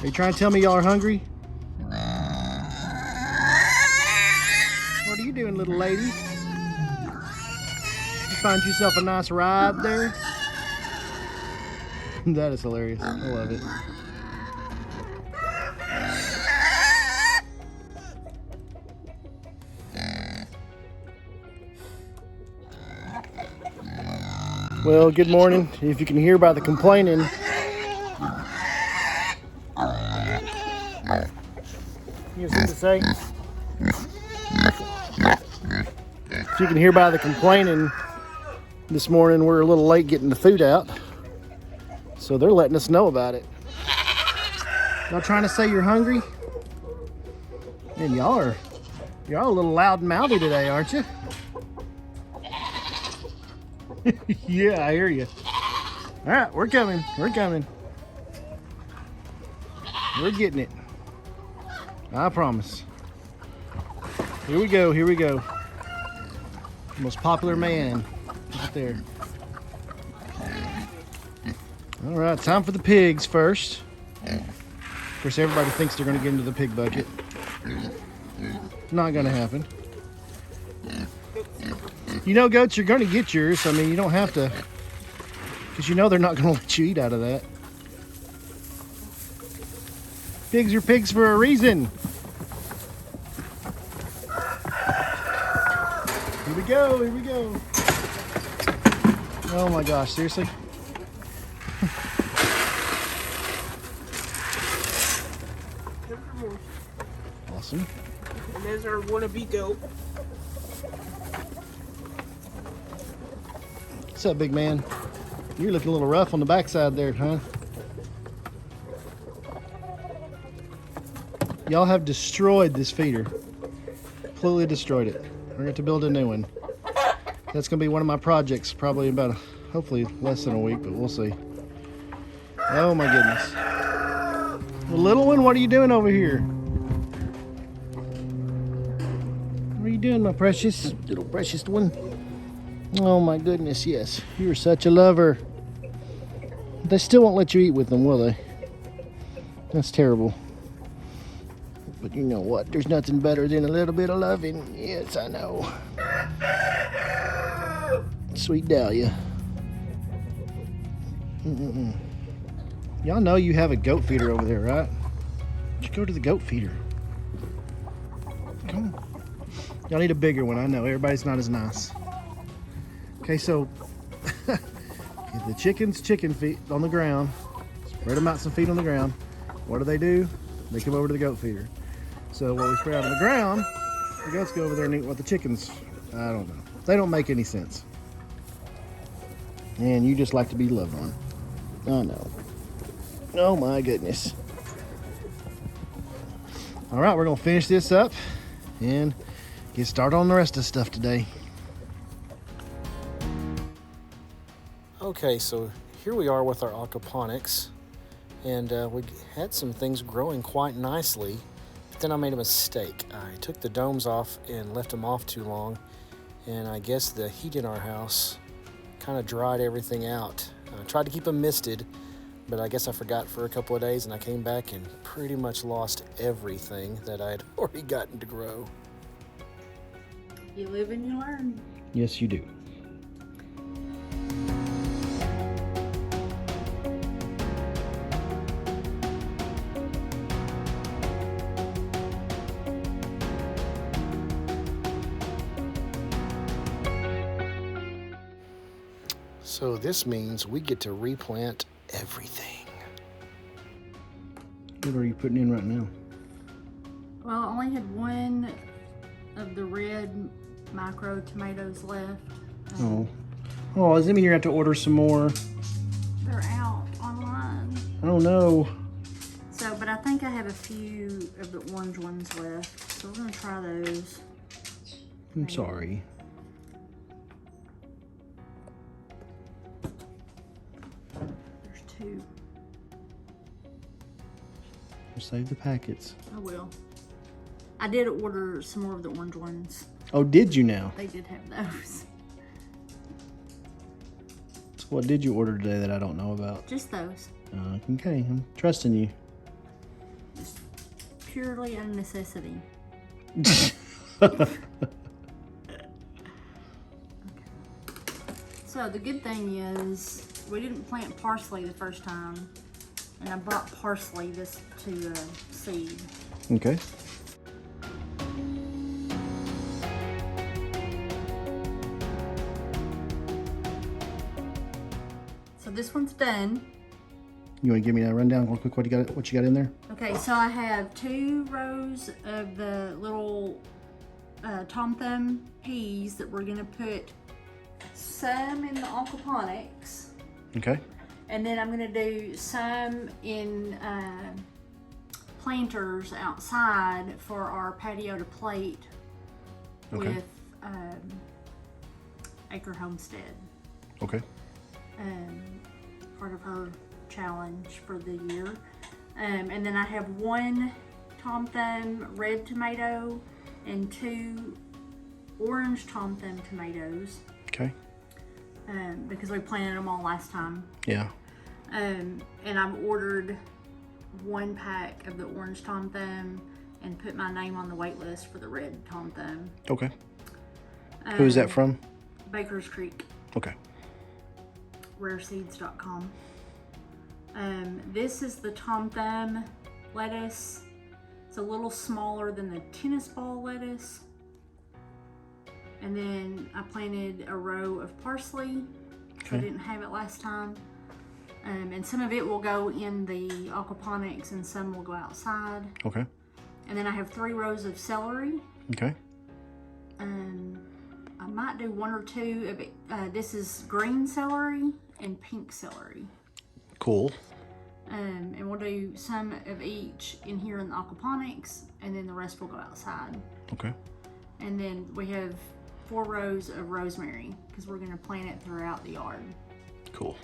Are you trying to tell me y'all are hungry? What are you doing, little lady? You find yourself a nice ride there? That is hilarious. I love it. Well, good morning. If you can hear by the complaining, you have something to say? If you can hear by the complaining, this morning we're a little late getting the food out, so they're letting us know about it. Y'all trying to say you're hungry? Man, y'all are a little loud and mouthy today, aren't you? Yeah, I hear you. All right, we're coming. We're coming. We're getting it. I promise. Here we go. Here we go. Most popular man right there. All right, time for the pigs first. Of course, everybody thinks they're going to get into the pig bucket. Not going to happen. You know, goats, you're going to get yours. I mean, you don't have to, because you know they're not going to let you eat out of that. Pigs are pigs for a reason. Here we go, here we go. Oh my gosh, seriously? Awesome. And there's our wannabe goat. What's up, big man? You're looking a little rough on the backside there, huh? Y'all have destroyed this feeder. Completely destroyed it. We're going to build a new one. That's going to be one of my projects, probably about, hopefully less than a week, but we'll see. Oh my goodness. The little one, what are you doing over here? What are you doing, my precious, little precious one? Oh my goodness, yes. You're such a lover. They still won't let you eat with them, will they? That's terrible. But you know what? There's nothing better than a little bit of loving. Yes, I know. Sweet Dahlia. Y'all know you have a goat feeder over there, right? Just go to the goat feeder. Come on. Y'all need a bigger one, I know. Everybody's not as nice. Okay, so the chicken feet on the ground. Spread them out some feet on the ground. What do? They come over to the goat feeder. So what we spread out on the ground, the goats go over there and eat what the chickens, I don't know. They don't make any sense. And you just like to be loved on. Oh no. Oh my goodness. All right, we're gonna finish this up and get started on the rest of the stuff today. Okay, so here we are with our aquaponics, and we had some things growing quite nicely, but then I made a mistake. I took the domes off and left them off too long, and I guess the heat in our house kind of dried everything out. I tried to keep them misted, but I guess I forgot for a couple of days, and I came back and pretty much lost everything that I had already gotten to grow. You live and you learn. Yes, you do. So this means we get to replant everything. What are you putting in right now? Well, I only had one of the red micro tomatoes left. Oh, does that mean you're going to have to order some more? They're out online. Oh no. So, but I think I have a few of the orange ones left. So we're going to try those. I'm sorry. There's two. We'll save the packets. I will. I did order some more of the orange ones. Oh, did you now? They did have those. So what did you order today that I don't know about? Just those. Okay, I'm trusting you. purely a necessity. So the good thing is we didn't plant parsley the first time, and I brought parsley this to seed. Okay. So this one's done. You want to give me a rundown real quick what you got in there? Okay, so I have 2 rows of the little tom thumb peas that we're gonna put some in the aquaponics. Okay. And then I'm gonna do some in planters outside for our patiotoplate with Homestead. Okay. Part of her challenge for the year. And then I have 1 tom thumb red tomato and 2 orange tom thumb tomatoes. Okay. Because we planted them all last time. Yeah. And I've ordered 1 pack of the orange tom thumb and put my name on the wait list for the red tom thumb. Okay. Who is that from? Baker's Creek. Okay. Rareseeds.com. This is the tom thumb lettuce. It's a little smaller than the tennis ball lettuce. And then I planted a row of parsley. Okay. I didn't have it last time. And some of it will go in the aquaponics and some will go outside. Okay. And then I have 3 rows of celery. Okay. I might do 1 or 2 of it. This is green celery and pink celery. Cool. And we'll do some of each in here in the aquaponics, and then the rest will go outside. Okay. And then we have 4 rows of rosemary because we're going to plant it throughout the yard. Cool.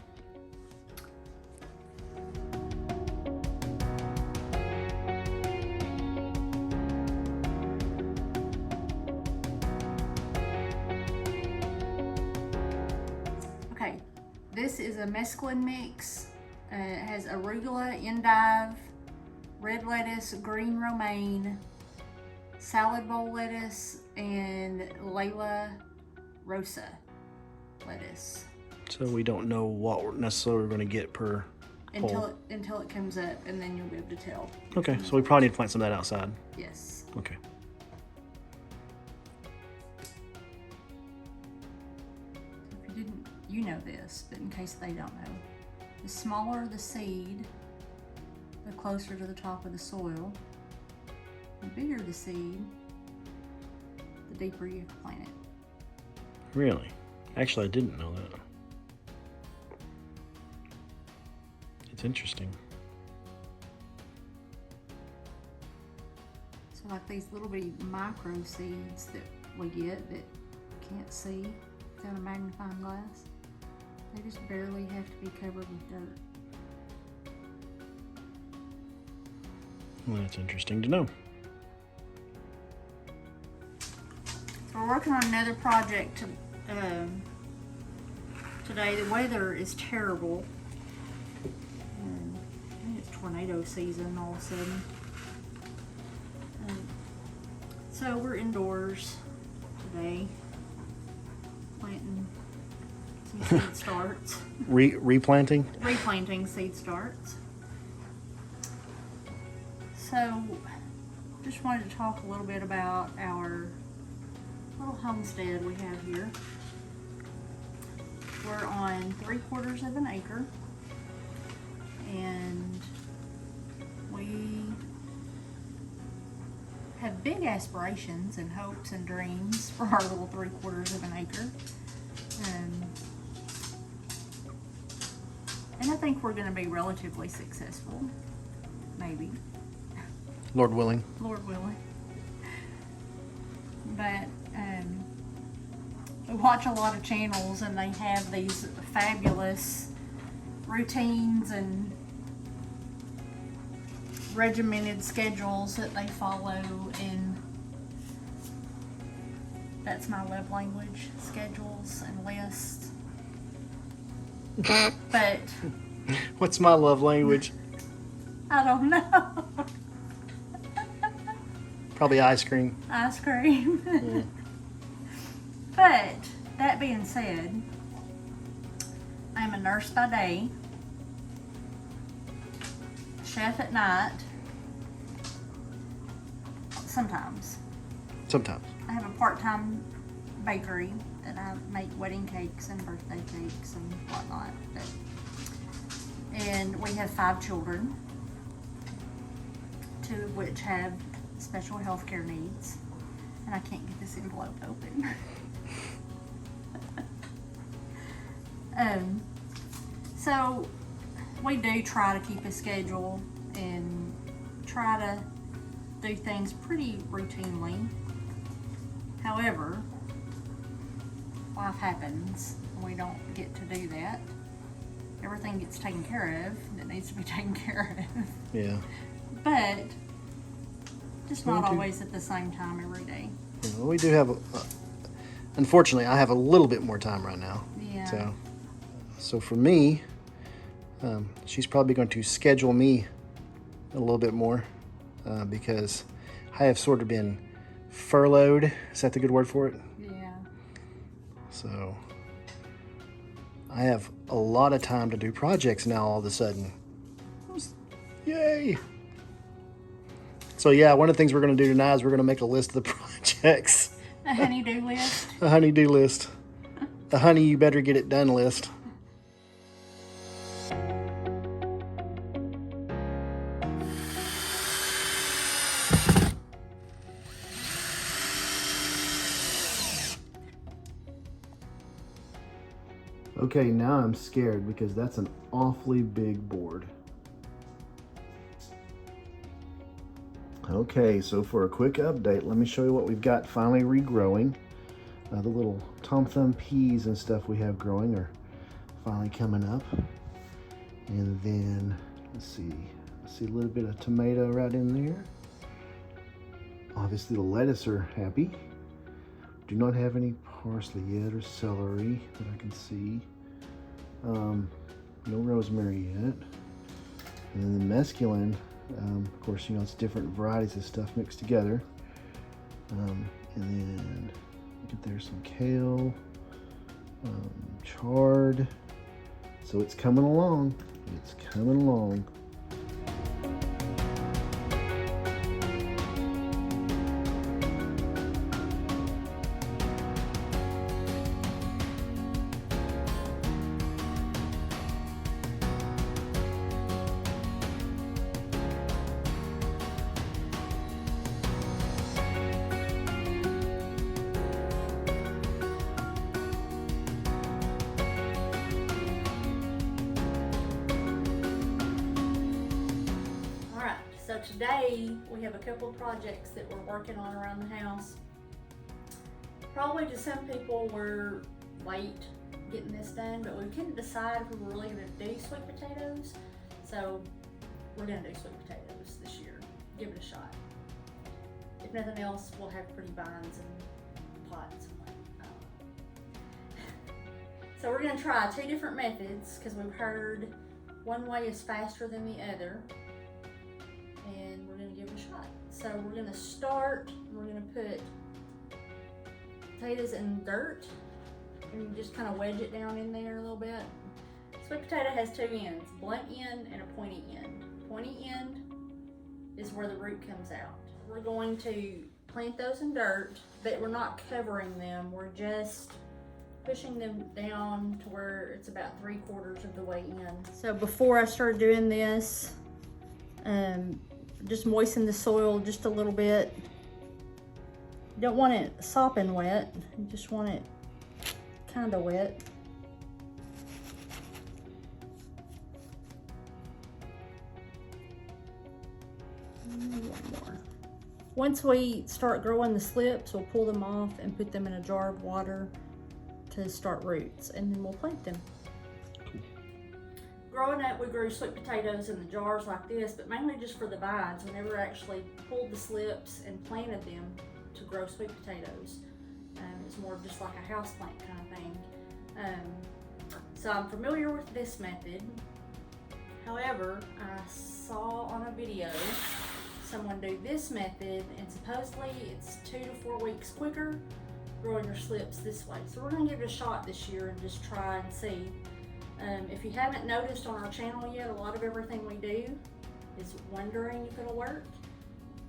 Okay, this is a mesclun mix. It has arugula, endive, red lettuce, green romaine, salad bowl lettuce, and Layla rosa lettuce. So we don't know what we're necessarily going to get per until it comes up, and then you'll be able to tell. Okay, so we probably need to plant some of that outside. Yes. Okay. If you didn't, you know this, but in case they don't know, the smaller the seed, the closer to the top of the soil. The bigger the seed, the deeper you have to plant it. Really? Actually, I didn't know that. It's interesting. So like these little bitty micro seeds that we get that you can't see without a magnifying glass, they just barely have to be covered with dirt. Well, that's interesting to know. So we're working on another project today. The weather is terrible. I think it's tornado season all of a sudden. So we're indoors today, planting some seed starts. Replanting? Replanting seed starts. So just wanted to talk a little bit about our little homestead we have here. We're on 3/4 of an acre, and we have big aspirations and hopes and dreams for our little 3/4 of an acre. And I think we're going to be relatively successful, maybe. Lord willing. Lord willing. But we watch a lot of channels and they have these fabulous routines and regimented schedules that they follow, and that's my love language, schedules and lists. But what's my love language? I don't know. Probably ice cream. Ice cream. Yeah. But that being said, I'm a nurse by day, chef at night, sometimes. Sometimes. I have a part-time bakery that I make wedding cakes and birthday cakes and whatnot. And we have 5 children, 2 of which have special health care needs. And I can't get this envelope open. So we do try to keep a schedule and try to do things pretty routinely. However, life happens and we don't get to do that. Everything gets taken care of that needs to be taken care of. Yeah. But just not always at the same time every day. Well, we do have, unfortunately, I have a little bit more time right now. Yeah. So for me, she's probably going to schedule me a little bit more because I have sort of been furloughed. Is that the good word for it? Yeah. So I have a lot of time to do projects now all of a sudden. Yay! So yeah, one of the things we're going to do tonight is we're going to make a list of the projects. A honey-do list. A honey-do list. A honey you better get it done list. Okay, now I'm scared because that's an awfully big board. Okay, so for a quick update, let me show you what we've got finally regrowing. The little Tom Thumb peas and stuff we have growing are finally coming up. And then, let's see a little bit of tomato right in there. Obviously the lettuce are happy. Do not have any parsley yet or celery that I can see. No rosemary yet. And then the mesclun, of course, you know, it's different varieties of stuff mixed together. And then look at there's some kale, chard. So it's coming along. It's coming along. So today we have a couple of projects that we're working on around the house. Probably to some people we're late getting this done, but we couldn't decide if we were really going to do sweet potatoes. So we're going to do sweet potatoes this year. Give it a shot. If nothing else, we'll have pretty vines and pots. So we're going to try 2 different methods because we've heard one way is faster than the other. And we're going to give it a shot. So we're going to start, we're going to put potatoes in dirt and just kind of wedge it down in there a little bit. Sweet potato has 2 ends, blunt end and a pointy end. Pointy end is where the root comes out. We're going to plant those in dirt, but we're not covering them. We're just pushing them down to where it's about 3/4 of the way in. So before I started doing this, just moisten the soil just a little bit. You don't want it sopping wet, you just want it kind of wet. One more. Once we start growing the slips, we'll pull them off and put them in a jar of water to start roots, and then we'll plant them. Growing up, we grew sweet potatoes in the jars like this, but mainly just for the vines. We never actually pulled the slips and planted them to grow sweet potatoes. It's more just like a houseplant kind of thing. So I'm familiar with this method. However, I saw on a video someone do this method, and supposedly it's 2 to 4 weeks quicker growing your slips this way. So we're gonna give it a shot this year and just try and see. If you haven't noticed on our channel yet, a lot of everything we do is wondering if it'll work.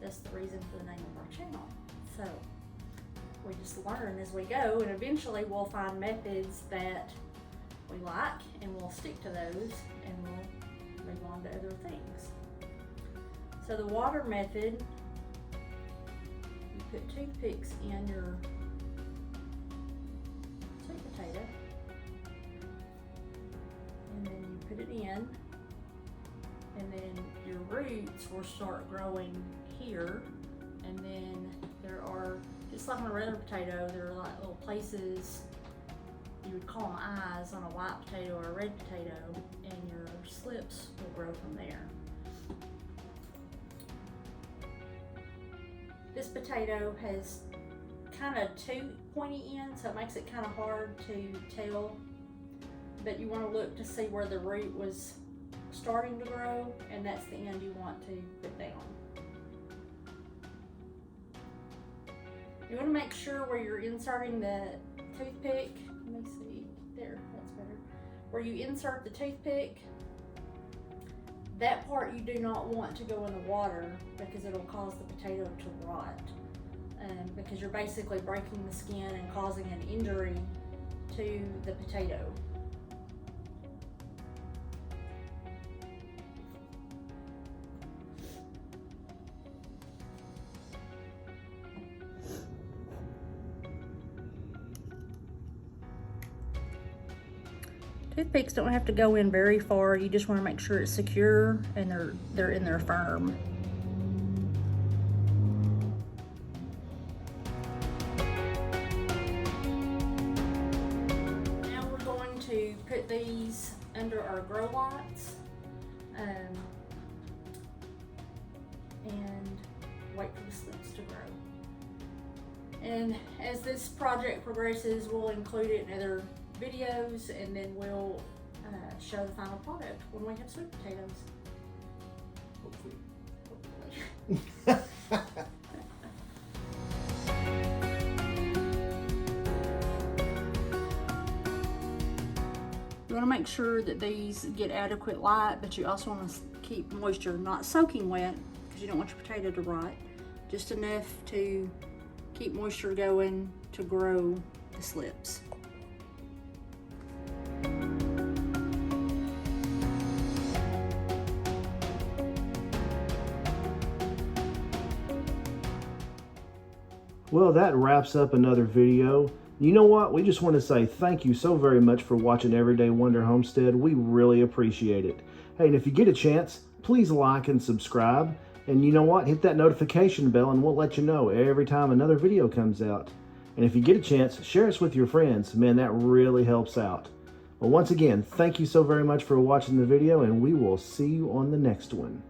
That's the reason for the name of our channel. So we just learn as we go, and eventually we'll find methods that we like and we'll stick to those, and we'll move on to other things. So the water method, you put toothpicks in your sweet potato, and then you put it in, and then your roots will start growing here, and then there are, just like on a regular potato, there are like little places, you would call them eyes on a white potato or a red potato, and your slips will grow from there. This potato has kind of two pointy ends, so it makes it kind of hard to tell, but you want to look to see where the root was starting to grow, and that's the end you want to put down. You want to make sure where you're inserting the toothpick, let me see, there, that's better. Where you insert the toothpick, that part you do not want to go in the water because it'll cause the potato to rot. Because you're basically breaking the skin and causing an injury to the potato. Toothpicks don't have to go in very far. You just want to make sure it's secure and they're in there firm. Now we're going to put these under our grow lights and wait for the slips to grow. And as this project progresses, we'll include it in other videos, and then we'll show the final product when we have sweet potatoes. Hopefully. You want to make sure that these get adequate light, but you also want to keep moisture not soaking wet because you don't want your potato to rot. Just enough to keep moisture going to grow the slips. Well, that wraps up another video. You know what? We just want to say thank you so very much for watching Everyday Wonder Homestead. We really appreciate it. Hey, and if you get a chance, please like and subscribe. And you know what? Hit that notification bell and we'll let you know every time another video comes out. And if you get a chance, share us with your friends. Man, that really helps out. Well, once again, thank you so very much for watching the video, and we will see you on the next one.